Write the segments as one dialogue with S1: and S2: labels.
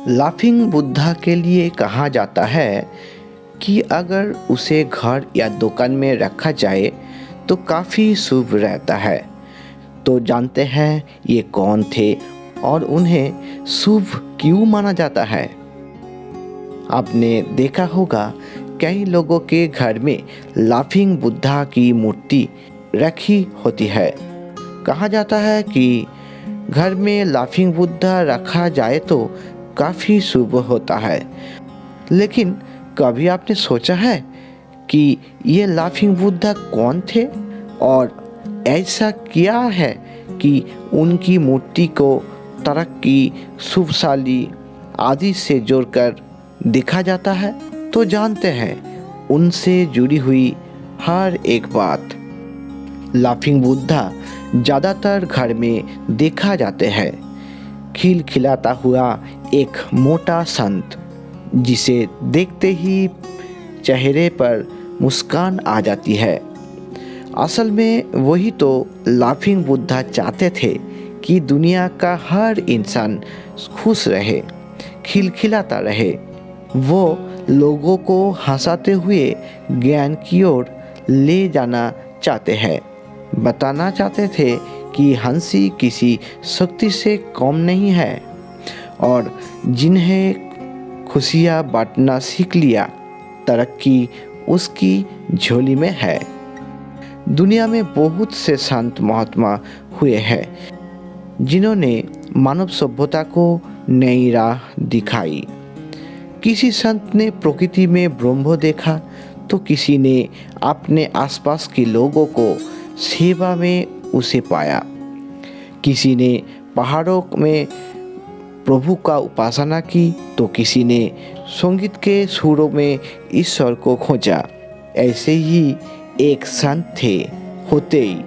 S1: Laughing Buddha के लिए कहा जाता है कि अगर उसे घर या दुकान में रखा जाए तो काफ़ी शुभ रहता है। तो जानते हैं ये कौन थे और उन्हें शुभ क्यों माना जाता है। आपने देखा होगा कई लोगों के घर में लाफिंग बुद्धा की मूर्ति रखी होती है। कहा जाता है कि घर में लाफिंग बुद्धा रखा जाए तो काफ़ी शुभ होता है। लेकिन कभी आपने सोचा है कि ये लाफिंग बुद्धा कौन थे और ऐसा क्या है कि उनकी मूर्ति को तरक्की, शुभशाली आदि से जोड़कर देखा जाता है। तो जानते हैं उनसे जुड़ी हुई हर एक बात। लाफिंग बुद्धा ज़्यादातर घर में देखा जाते हैं। खिलखिलाता हुआ एक मोटा संत जिसे देखते ही चेहरे पर मुस्कान आ जाती है। असल में वही तो लाफिंग बुद्धा चाहते थे कि दुनिया का हर इंसान खुश रहे, खिलखिलाता रहे। वो लोगों को हंसाते हुए ज्ञान की ओर ले जाना चाहते हैं। बताना चाहते थे कि हंसी किसी शक्ति से कम नहीं है और जिन्हें खुशियाँ बांटना सीख लिया, तरक्की उसकी झोली में है। दुनिया में बहुत से संत महात्मा हुए हैं जिन्होंने मानव सभ्यता को नई राह दिखाई। किसी संत ने प्रकृति में ब्रह्म देखा तो किसी ने अपने आसपास के लोगों को सेवा में उसे पाया। किसी ने पहाड़ों में प्रभु का उपासना की तो किसी ने संगीत के सुरों में ईश्वर को खोजा। ऐसे ही एक संत थे होतेई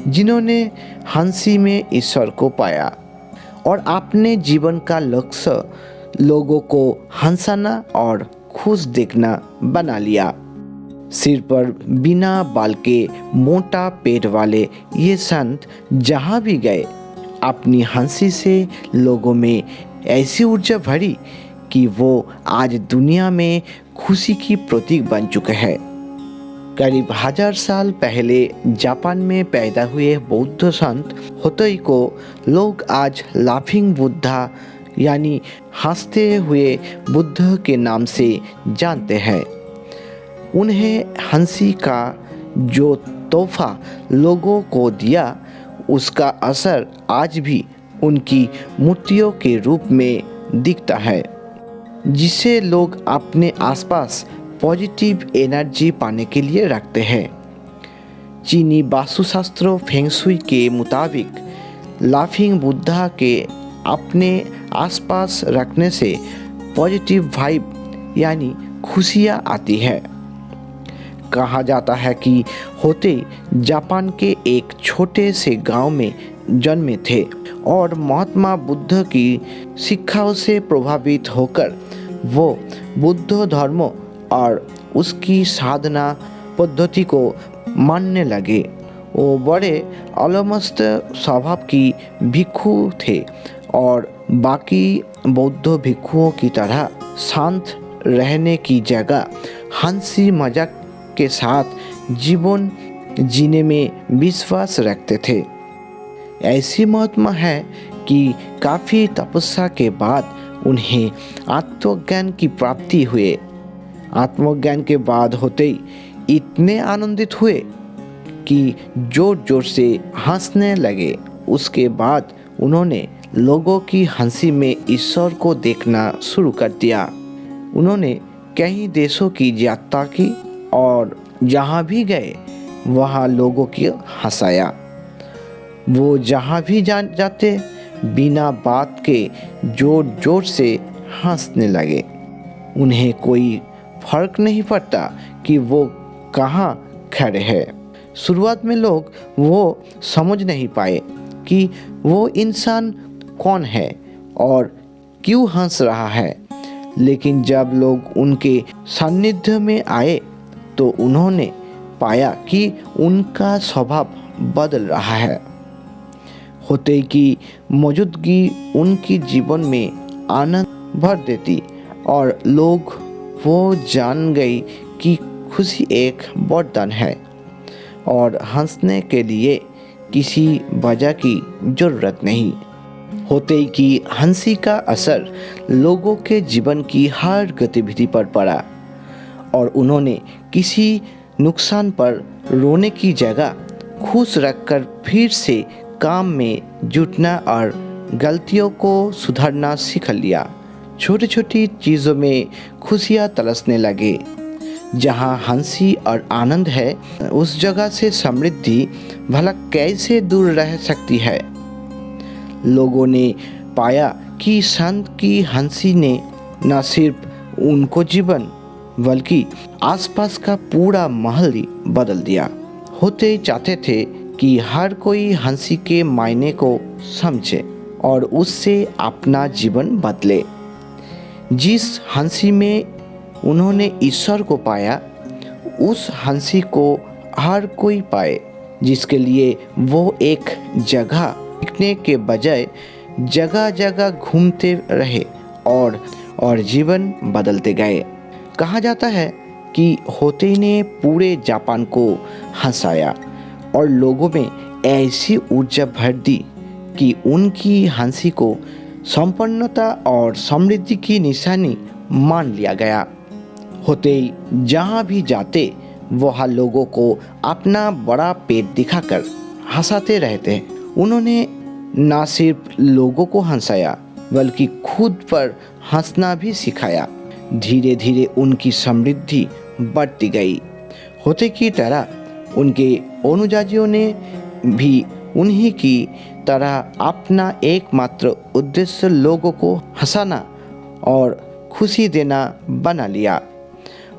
S1: जिन्होंने हंसी में ईश्वर को पाया और अपने जीवन का लक्ष्य लोगों को हंसाना और खुश देखना बना लिया। सिर पर बिना बाल के मोटा पेट वाले ये संत जहाँ भी गए अपनी हंसी से लोगों में ऐसी ऊर्जा भरी कि वो आज दुनिया में खुशी की प्रतीक बन चुके हैं। करीब 1000 साल पहले जापान में पैदा हुए बौद्ध संत होतेई को लोग आज लाफिंग बुद्धा यानी हंसते हुए बुद्ध के नाम से जानते हैं। उन्हें हंसी का जो तोहफा लोगों को दिया उसका असर आज भी उनकी मूर्तियों के रूप में दिखता है, जिसे लोग अपने आसपास पॉजिटिव एनर्जी पाने के लिए रखते हैं। चीनी वास्तुशास्त्र फेंगशुई के मुताबिक लाफिंग बुद्धा के अपने आसपास रखने से पॉजिटिव वाइब यानी खुशियाँ आती है। कहा जाता है कि होतेई जापान के एक छोटे से गांव में जन्मे थे और महात्मा बुद्ध की शिक्षाओं से प्रभावित होकर वो बुद्ध धर्म और उसकी साधना पद्धति को मानने लगे। वो बड़े अलमस्त स्वभाव की भिक्षु थे और बाकी बौद्ध भिक्षुओं की तरह शांत रहने की जगह हंसी मजाक के साथ जीवन जीने में विश्वास रखते थे। ऐसी महात्मा है कि काफ़ी तपस्या के बाद उन्हें आत्मज्ञान की प्राप्ति हुए। आत्मज्ञान के बाद होतेई इतने आनंदित हुए कि जोर जोर से हंसने लगे। उसके बाद उन्होंने लोगों की हंसी में ईश्वर को देखना शुरू कर दिया। उन्होंने कई देशों की यात्रा की और जहाँ भी गए वहाँ लोगों की हंसाया। वो जहाँ भी जाते बिना बात के जोर जोर से हंसने लगे। उन्हें कोई फर्क नहीं पड़ता कि वो कहाँ खड़े हैं। शुरुआत में लोग वो समझ नहीं पाए कि वो इंसान कौन है और क्यों हंस रहा है, लेकिन जब लोग उनके सानिध्य में आए तो उन्होंने पाया कि उनका स्वभाव बदल रहा है। होतेई की मौजूदगी उनकी जीवन में आनंद भर देती और लोग वो जान गई कि खुशी एक वरदान है और हंसने के लिए किसी वजह की ज़रूरत नहीं। होते ही कि हंसी का असर लोगों के जीवन की हर गतिविधि पर पड़ा और उन्होंने किसी नुकसान पर रोने की जगह खुश रखकर फिर से काम में जुटना और गलतियों को सुधारना सीख लिया। छोटी छोटी चीज़ों में खुशियाँ तलाशने लगे। जहाँ हंसी और आनंद है उस जगह से समृद्धि भला कैसे दूर रह सकती है। लोगों ने पाया कि संत की हंसी ने न सिर्फ उनको जीवन बल्कि आसपास का पूरा महल ही बदल दिया। होते चाहते थे कि हर कोई हंसी के मायने को समझे और उससे अपना जीवन बदले। जिस हंसी में उन्होंने ईश्वर को पाया उस हंसी को हर कोई पाए, जिसके लिए वो एक जगह टिकने के बजाय जगह जगह घूमते रहे और जीवन बदलते गए। कहा जाता है कि होते ने पूरे जापान को हंसाया और लोगों में ऐसी ऊर्जा भर दी कि उनकी हंसी को संपन्नता और समृद्धि की निशानी मान लिया गया। होते ही जहाँ भी जाते वहाँ लोगों को अपना बड़ा पेट दिखाकर हंसाते रहते। उन्होंने न सिर्फ लोगों को हंसाया बल्कि खुद पर हंसना भी सिखाया। धीरे धीरे उनकी समृद्धि बढ़ती गई। होते की तरह उनके अनुयायियों ने भी उन्हीं की तरह अपना एकमात्र उद्देश्य लोगों को हंसाना और खुशी देना बना लिया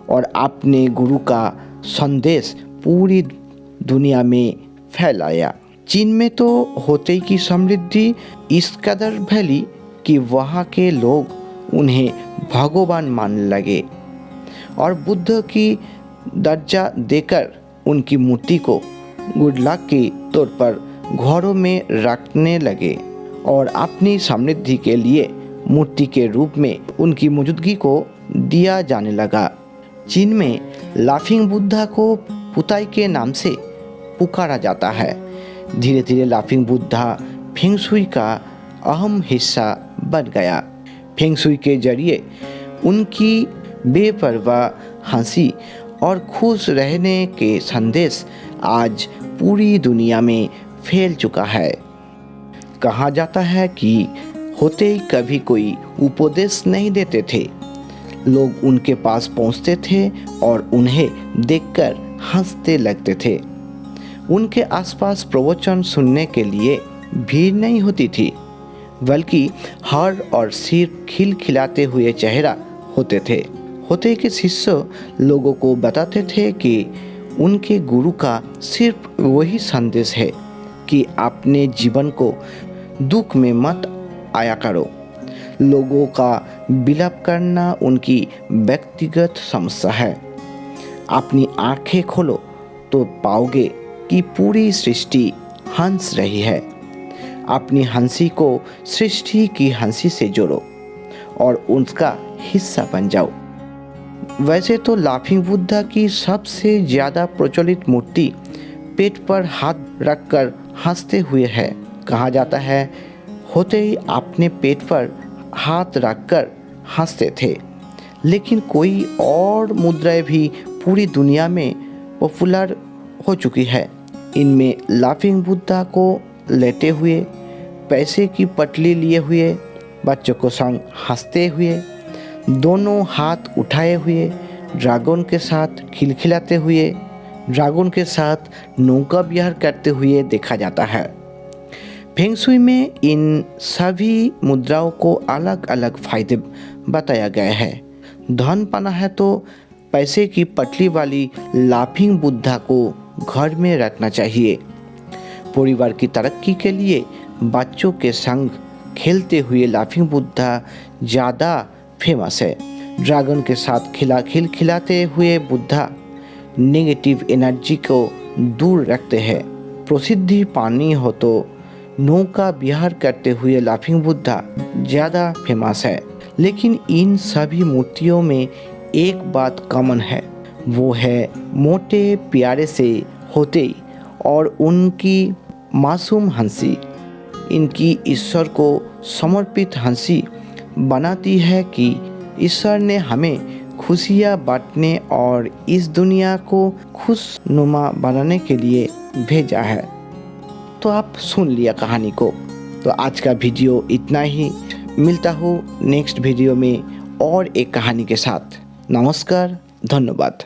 S1: और अपने गुरु का संदेश पूरी दुनिया में फैलाया। चीन में तो होते की समृद्धि इस कदर फैली कि वहाँ के लोग उन्हें भगवान मानने लगे और बुद्ध की दर्जा देकर उनकी मूर्ति को गुड लक के तौर पर घरों में रखने लगे और अपनी समृद्धि के लिए मूर्ति के रूप में उनकी मौजूदगी को दिया जाने लगा। चीन में लाफिंग बुद्धा को पुताई के नाम से पुकारा जाता है। धीरे धीरे लाफिंग बुद्धा फेंग शुई का अहम हिस्सा बन गया। फेंग शुई के जरिए उनकी बेपरवाह हंसी और खुश रहने के संदेश आज पूरी दुनिया में फैल चुका है। कहा जाता है कि होते ही कभी कोई उपदेश नहीं देते थे, लोग उनके पास पहुंचते थे और उन्हें देखकर हंसते लगते थे। उनके आसपास प्रवचन सुनने के लिए भीड़ नहीं होती थी, बल्कि हर और सिर खिलखिलाते हुए चेहरा होते थे। होते के शिष्य लोगों को बताते थे कि उनके गुरु का सिर्फ वही संदेश है कि अपने जीवन को दुख में मत आया करो। लोगों का विलाप करना उनकी व्यक्तिगत समस्या है। अपनी आंखें खोलो तो पाओगे कि पूरी सृष्टि हंस रही है। अपनी हंसी को सृष्टि की हंसी से जोड़ो और उसका हिस्सा बन जाओ। वैसे तो लाफिंग बुद्धा की सबसे ज़्यादा प्रचलित मूर्ति पेट पर हाथ रखकर हंसते हुए है। कहा जाता है होते ही अपने पेट पर हाथ रखकर हंसते थे, लेकिन कोई और मुद्राएं भी पूरी दुनिया में पॉपुलर हो चुकी है। इनमें लाफिंग बुद्धा को लेटे हुए, पैसे की पटली लिए हुए, बच्चों को संग हंसते हुए, दोनों हाथ उठाए हुए, ड्रैगन के साथ खिलखिलाते हुए, ड्रैगन के साथ नौका विहार करते हुए देखा जाता है। फेंग शुई में इन सभी मुद्राओं को अलग अलग फायदे बताया गया है। धन पाना है तो पैसे की पटली वाली लाफिंग बुद्धा को घर में रखना चाहिए। परिवार की तरक्की के लिए बच्चों के संग खेलते हुए लाफिंग बुद्धा ज़्यादा फेमस है। ड्रैगन के साथ खिलाते हुए बुद्धा नेगेटिव एनर्जी को दूर रखते हैं। प्रसिद्धि पानी हो तो नौका विहार करते हुए लाफिंग बुद्धा ज़्यादा फेमस है। लेकिन इन सभी मूर्तियों में एक बात कॉमन है, वो है मोटे प्यारे से होते और उनकी मासूम हंसी। इनकी ईश्वर को समर्पित हंसी बनाती है कि ईश्वर ने हमें खुशियाँ बांटने और इस दुनिया को खुशनुमा बनाने के लिए भेजा है। तो आप सुन लिया कहानी को। तो आज का वीडियो इतना ही। मिलता हूँ नेक्स्ट वीडियो में और एक कहानी के साथ। नमस्कार, धन्यवाद।